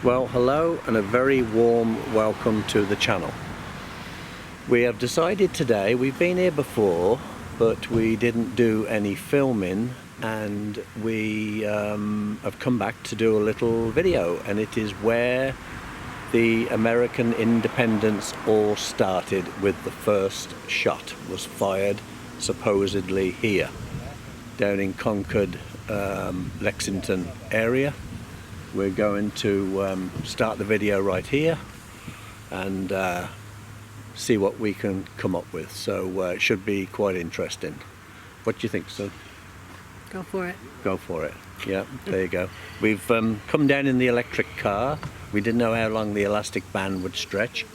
Well, hello and a very warm welcome to the channel. We have decided today, we've been here before, but we didn't do any filming, and we have come back to do a little video, and it is where the American independence all started, with the first shot was fired supposedly here, down in Concord, Lexington area. We're going to start the video right here and see what we can come up with. So it should be quite interesting. What do you think, Sue? Go for it. Go for it. Yeah, there you go. We've come down in the electric car. We didn't know how long the elastic band would stretch,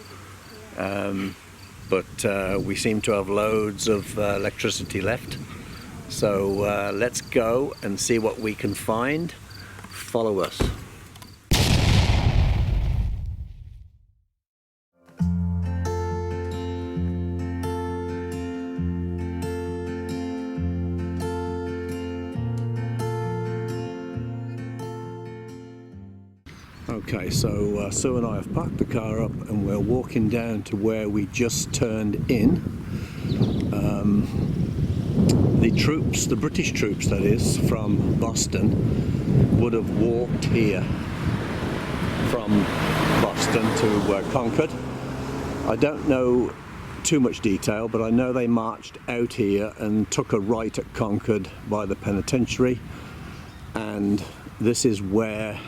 but we seem to have loads of electricity left. So let's go and see what we can find. Follow us. Okay, so Sue and I have parked the car up and we're walking down to where we just turned in. The troops, the British troops that is, from Boston would have walked here from Boston to Concord. I don't know too much detail, but I know they marched out here and took a right at Concord by the penitentiary, and this is where,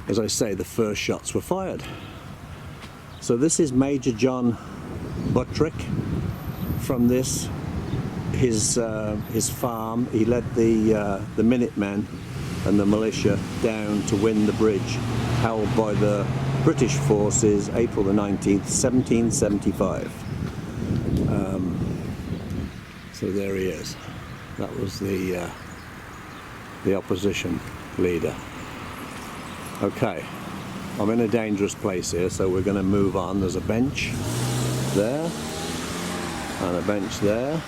as I say, the first shots were fired. So this is Major John Buttrick. From this, his farm, he led the Minutemen and the militia down to win the bridge held by the British forces April the 19th, 1775. So there he is. That was the opposition leader. Okay, I'm in a dangerous place here, so we're going to move on. There's a bench there and a bench there,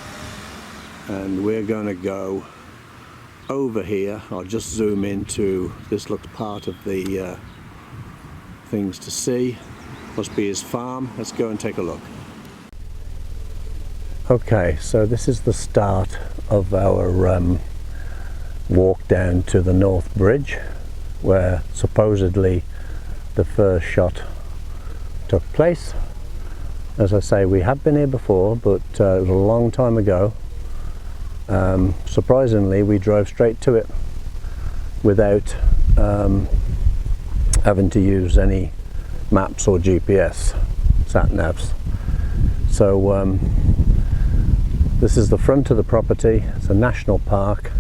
and we're going to go over here. I'll just zoom into, this looks part of the things to see. Must be his farm. Let's go and take a look. Okay, so this is the start of our walk down to the North Bridge, where supposedly the first shot took place. As I say, we have been here before, but it was a long time ago. Surprisingly, we drove straight to it without having to use any maps or GPS sat-navs. So this is the front of the property. It's a national park.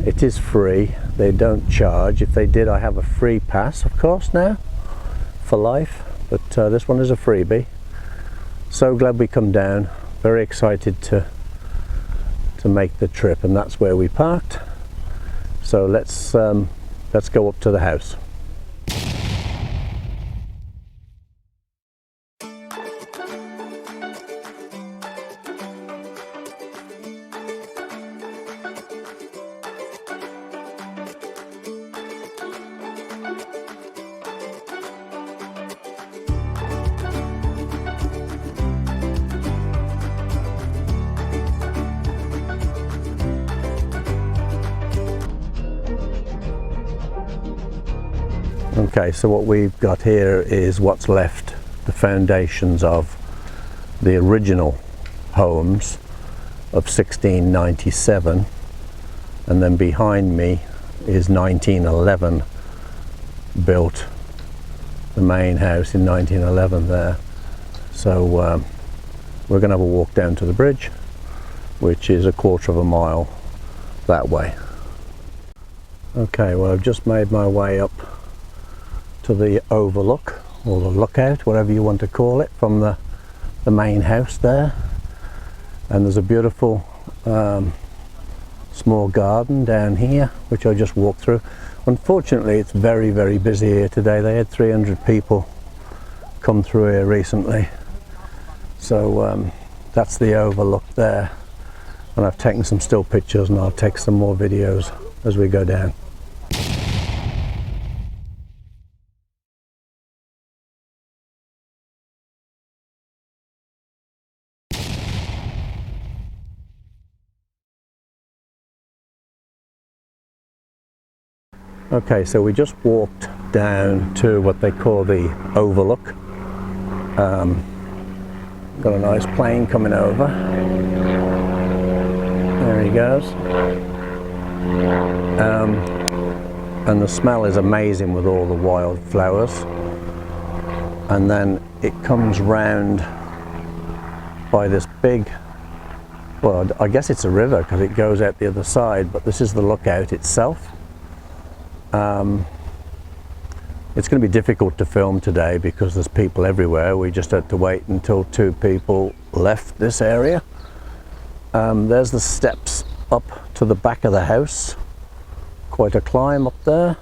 It is free. They don't charge. If they did, I have a free pass, of course, now for life, but this one is a freebie. So glad we come down. Very excited to make the trip, and that's where we parked. So let's go up to the house. Okay, so what we've got here is what's left, the foundations of the original homes of 1697, and then behind me is 1911 built, the main house in 1911 there. So we're going to have a walk down to the bridge, which is a quarter of a mile that way. Okay, well, I've just made my way up to the overlook, or the lookout, whatever you want to call it, from the main house there, and there's a beautiful small garden down here which I just walked through. Unfortunately, it's very, very busy here today. They had 300 people come through here recently, so that's the overlook there, and I've taken some still pictures and I'll take some more videos as we go down. Okay, so we just walked down to what they call the overlook. Got a nice plane coming over. There he goes. And the smell is amazing with all the wildflowers. And then it comes round by this big, well, I guess it's a river because it goes out the other side, but this is the lookout itself. It's going to be difficult to film today because there's people everywhere. We just had to wait until 2 people left this area. There's the steps up to the back of the house. Quite a climb up there.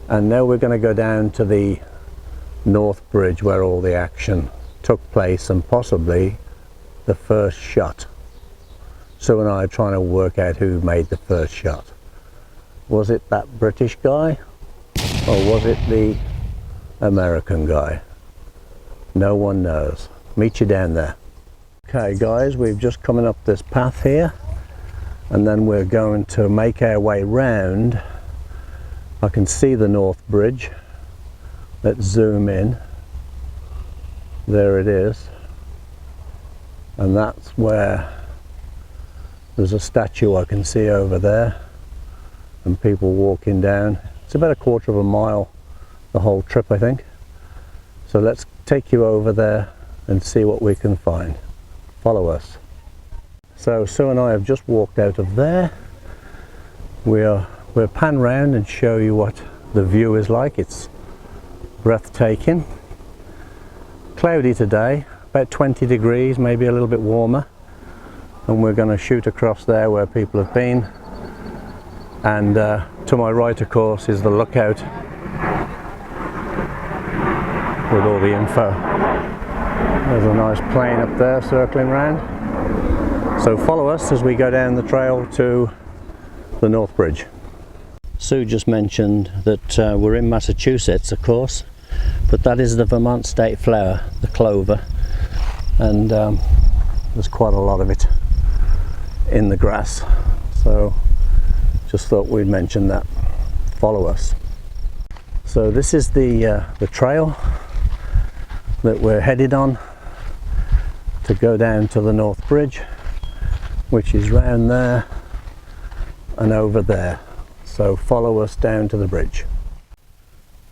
And now we're going to go down to the North Bridge where all the action took place and possibly the first shot. Sue and I are trying to work out who made the first shot. Was it that British guy or was it the American guy? No one knows. Meet you down there. Okay guys, we've just coming up this path here and then we're going to make our way round. I can see the North Bridge. Let's zoom in. There it is. And that's where there's a statue I can see over there and people walking down. It's about a quarter of a mile the whole trip, I think. So let's take you over there and see what we can find. Follow us. So Sue and I have just walked out of there. We'll pan round and show you what the view is like. It's breathtaking. Cloudy today, about 20 degrees, maybe a little bit warmer. And we're going to shoot across there where people have been. And to my right, of course, is the lookout with all the info. There's a nice plane up there circling round. So follow us as we go down the trail to the North Bridge. Sue just mentioned that we're in Massachusetts, of course, but that is the Vermont state flower, the clover, and there's quite a lot of it in the grass. So just thought we'd mention that. Follow us. So this is the trail that we're headed on to go down to the North Bridge, which is round there and over there. So follow us down to the bridge.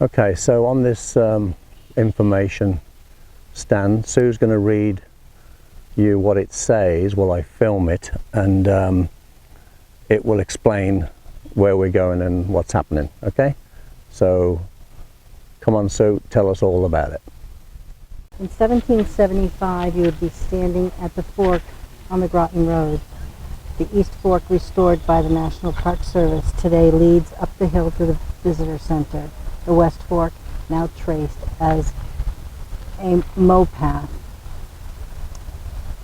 Okay, so on this information stand, Sue's going to read you what it says while I film it, and it will explain where we're going and what's happening. Okay, so come on Sue, tell us all about it. In 1775, you would be standing at the fork on the Groton Road. The East Fork, restored by the National Park Service, today leads up the hill to the visitor center. The West Fork, now traced as a mow path,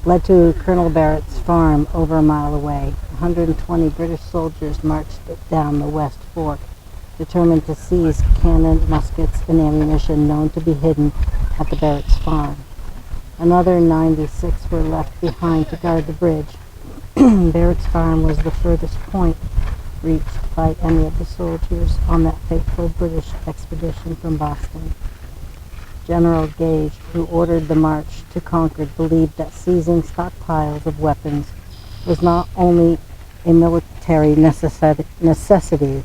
led to Colonel Barrett's farm over a mile away. 120 British soldiers marched down the West Fork, determined to seize cannon, muskets, and ammunition known to be hidden at the Barrett's farm. Another 96 were left behind to guard the bridge. Barrett's farm was the furthest point reached by any of the soldiers on that fateful British expedition from Boston. General Gage, who ordered the march to Concord, believed that seizing stockpiles of weapons was not only a military necessity,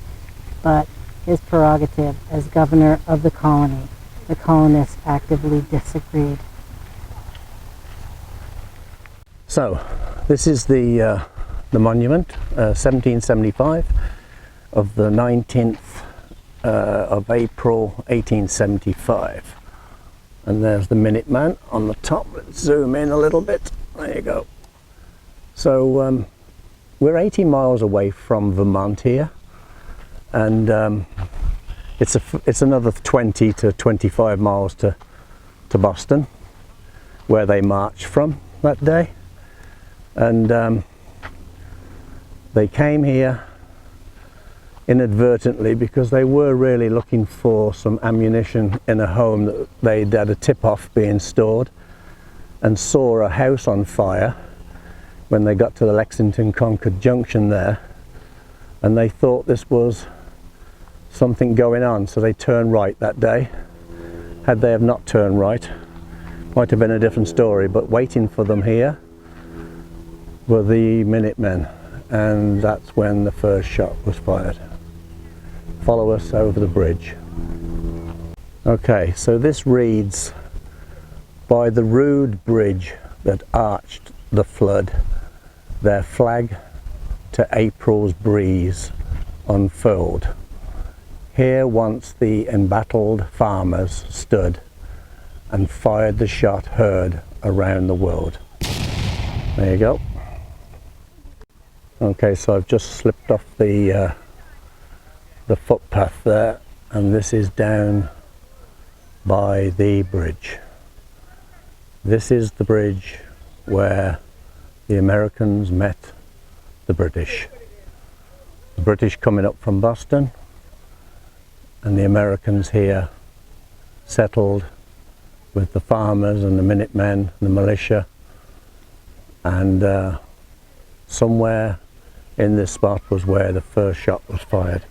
but his prerogative as governor of the colony. The colonists actively disagreed. So, this is the monument, 1775, of the 19th of April 1875. And there's the Minuteman on the top. Let's zoom in a little bit. There you go. So we're 80 miles away from Vermont here, and it's another 20 to 25 miles to Boston, where they marched from that day. And they came here inadvertently because they were really looking for some ammunition in a home that they'd had a tip-off being stored, and saw a house on fire when they got to the Lexington-Concord junction there, and they thought this was something going on, so they turned right that day. Had they have not turned right, might have been a different story, but waiting for them here were the Minutemen, and that's when the first shot was fired. Follow us over the bridge. Okay, so this reads, by the rude bridge that arched the flood, their flag to April's breeze unfurled. Here once the embattled farmers stood and fired the shot heard around the world. There you go. Okay, so I've just slipped off the footpath there, and this is down by the bridge. This is the bridge where the Americans met the British. The British coming up from Boston, and the Americans here settled with the farmers and the Minutemen and the militia, and somewhere in this spot was where the first shot was fired.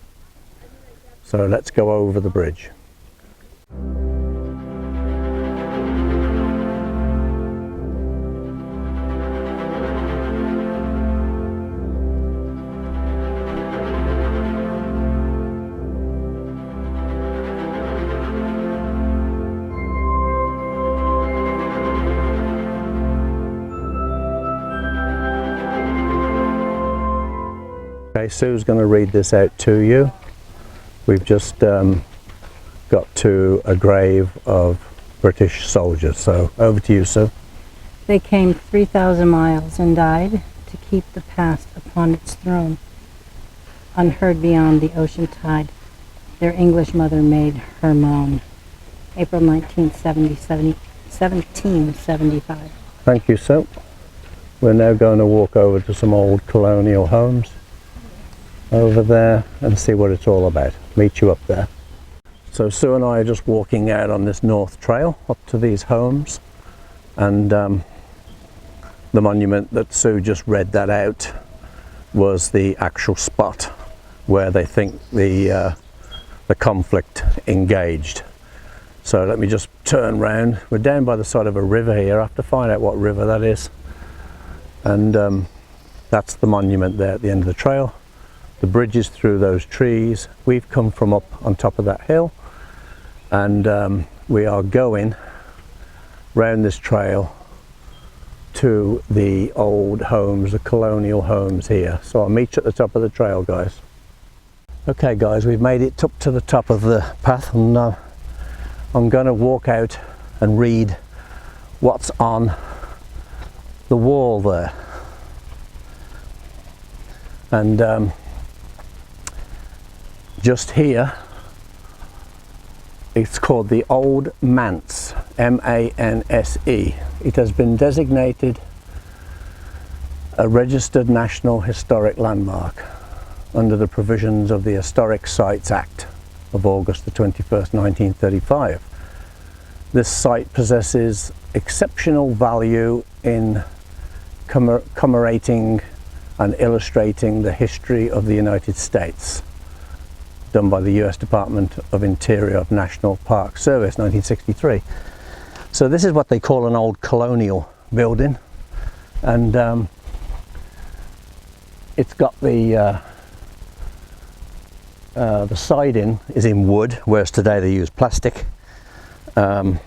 So let's go over the bridge. Okay, Sue's going to read this out to you. We've just got to a grave of British soldiers, so over to you, Sue. They came 3,000 miles and died to keep the past upon its throne. Unheard beyond the ocean tide, their English mother made her moan. April 1775. Thank you, Sue. We're now going to walk over to some old colonial homes over there and see what it's all about. Meet you up there. So Sue and I are just walking out on this north trail up to these homes, and the monument that Sue just read that out was the actual spot where they think the conflict engaged. So let me just turn round. We're down by the side of a river here. I have to find out what river that is, and that's the monument there at the end of the trail. The bridge is through those trees. We've come from up on top of that hill, and we are going round this trail to the old homes, the colonial homes here. So I'll meet you at the top of the trail, guys. Okay guys, we've made it up to the top of the path, and I'm going to walk out and read what's on the wall there. And just here, it's called the Old Manse, M-A-N-S-E. It has been designated a registered National Historic Landmark under the provisions of the Historic Sites Act of August the 21st, 1935. This site possesses exceptional value in commemorating and illustrating the history of the United States, done by the US Department of Interior of National Park Service, 1963. So this is what they call an old colonial building, and it's got the siding is in wood, whereas today they use plastic, and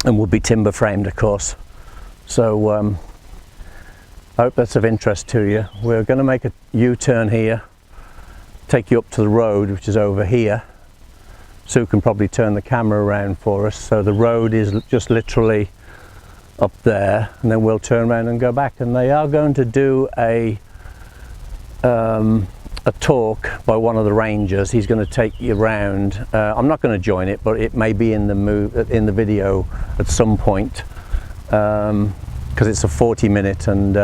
would be timber framed, of course. So I hope that's of interest to you. We're going to make a U-turn here, take you up to the road, which is over here. Sue can probably turn the camera around for us. So the road is just literally up there, and then we'll turn around and go back. And they are going to do a talk by one of the rangers. He's going to take you around. I'm not going to join it, but it may be in the video at some point, because it's a 40-minute and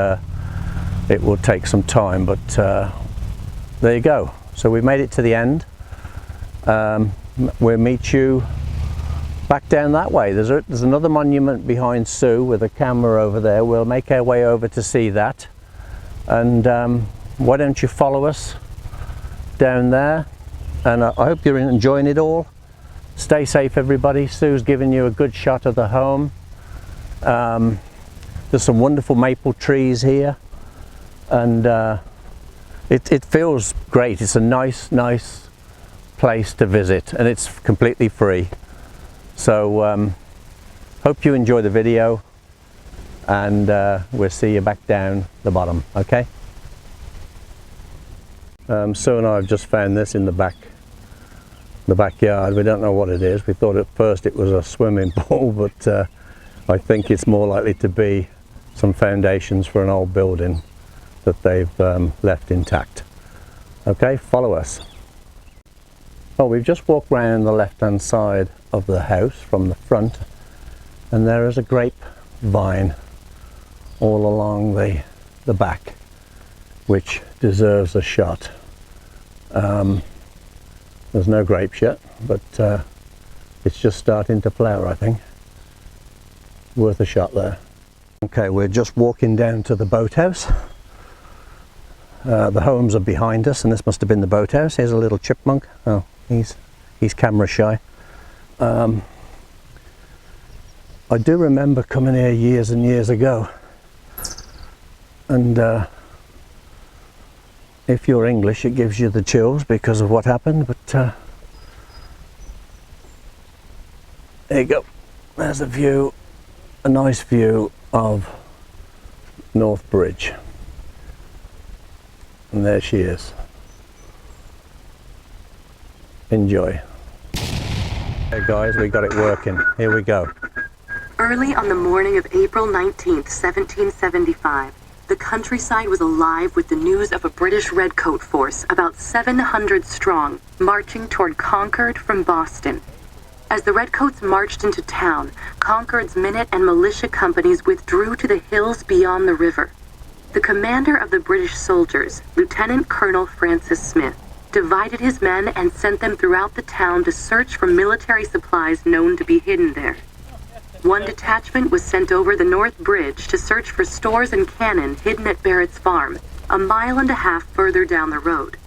it will take some time. But there you go. So we've made it to the end. We'll meet you back down that way. There's another monument behind Sue with a camera over there. We'll make our way over to see that. And why don't you follow us down there, and I hope you're enjoying it all. Stay safe, everybody. Sue's giving you a good shot of the home. There's some wonderful maple trees here, and it feels great. It's a nice place to visit, and it's completely free. So hope you enjoy the video, and we'll see you back down the bottom. Okay. Sue and I have just found this in the backyard. We don't know what it is. We thought at first it was a swimming pool, but I think it's more likely to be some foundations for an old building that they've left intact. Okay, follow us. Well, we've just walked round the left-hand side of the house from the front, and there is a grapevine all along the back, which deserves a shot. There's no grapes yet, but it's just starting to flower, I think. Worth a shot there. Okay, we're just walking down to the boathouse. The homes are behind us, and this must have been the boathouse. Here's a little chipmunk. Oh, he's camera shy. I do remember coming here years and years ago, and if you're English, it gives you the chills because of what happened, but there you go. There's a view, a nice view of North Bridge. And there she is. Enjoy. Hey guys, we got it working. Here we go. Early on the morning of April 19th, 1775, the countryside was alive with the news of a British redcoat force, about 700 strong, marching toward Concord from Boston. As the redcoats marched into town, Concord's minute and militia companies withdrew to the hills beyond the river. The commander of the British soldiers, Lieutenant Colonel Francis Smith, divided his men and sent them throughout the town to search for military supplies known to be hidden there. One detachment was sent over the North Bridge to search for stores and cannon hidden at Barrett's farm, a mile and a half further down the road.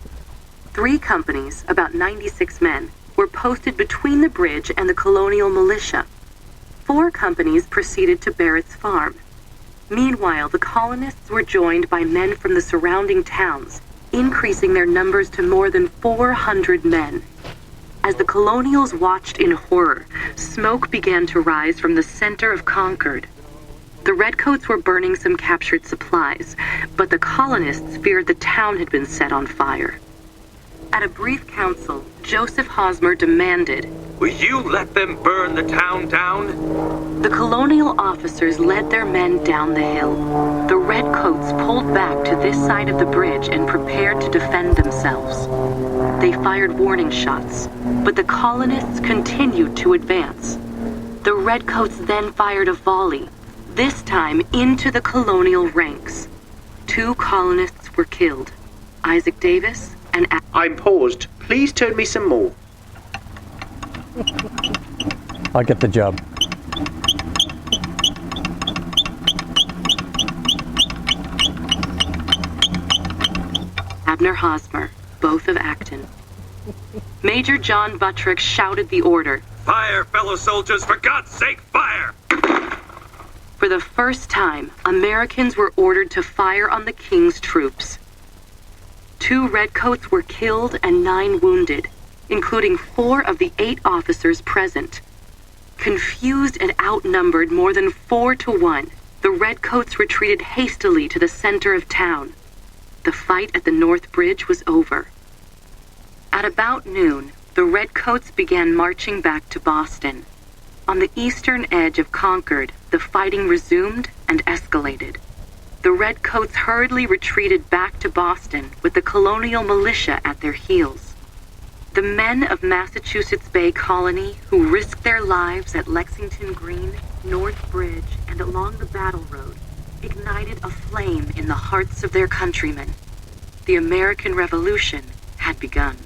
3 companies, about 96 men, were posted between the bridge and the colonial militia. 4 companies proceeded to Barrett's farm. Meanwhile, the colonists were joined by men from the surrounding towns, increasing their numbers to more than 400 men. As the colonials watched in horror, smoke began to rise from the center of Concord. The redcoats were burning some captured supplies, but the colonists feared the town had been set on fire. At a brief council, Joseph Hosmer demanded, "Will you let them burn the town down?" The colonial officers led their men down the hill. The redcoats pulled back to this side of the bridge and prepared to defend themselves. They fired warning shots, but the colonists continued to advance. The redcoats then fired a volley, this time into the colonial ranks. 2 colonists were killed, Isaac Davis and... I'm paused. Please turn me some more. I get the job. Abner Hosmer, both of Acton. Major John Buttrick shouted the order. Fire, fellow soldiers, for God's sake, fire! For the first time, Americans were ordered to fire on the King's troops. 2 redcoats were killed and 9 wounded, including 4 of the 8 officers present. Confused and outnumbered more than 4 to 1, the redcoats retreated hastily to the center of town. The fight at the North Bridge was over. At about noon, the redcoats began marching back to Boston. On the eastern edge of Concord, the fighting resumed and escalated. The redcoats hurriedly retreated back to Boston with the colonial militia at their heels. The men of Massachusetts Bay Colony who risked their lives at Lexington Green, North Bridge, and along the Battle Road ignited a flame in the hearts of their countrymen. The American Revolution had begun.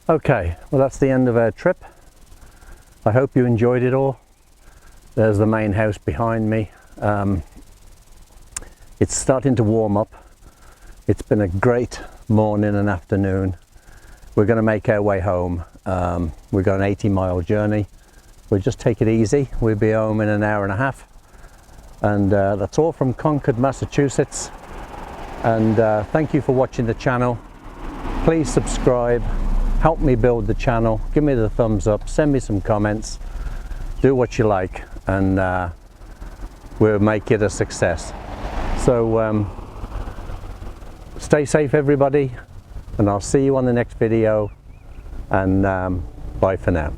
Okay, well that's the end of our trip. I hope you enjoyed it all. There's the main house behind me. It's starting to warm up. It's been a great morning and afternoon. We're going to make our way home. We've got an 80-mile journey. We'll just take it easy. We'll be home in an hour and a half. And that's all from Concord, Massachusetts. And thank you for watching the channel. Please subscribe, help me build the channel, give me the thumbs up, send me some comments, do what you like, and we'll make it a success. So stay safe everybody, and I'll see you on the next video, and bye for now.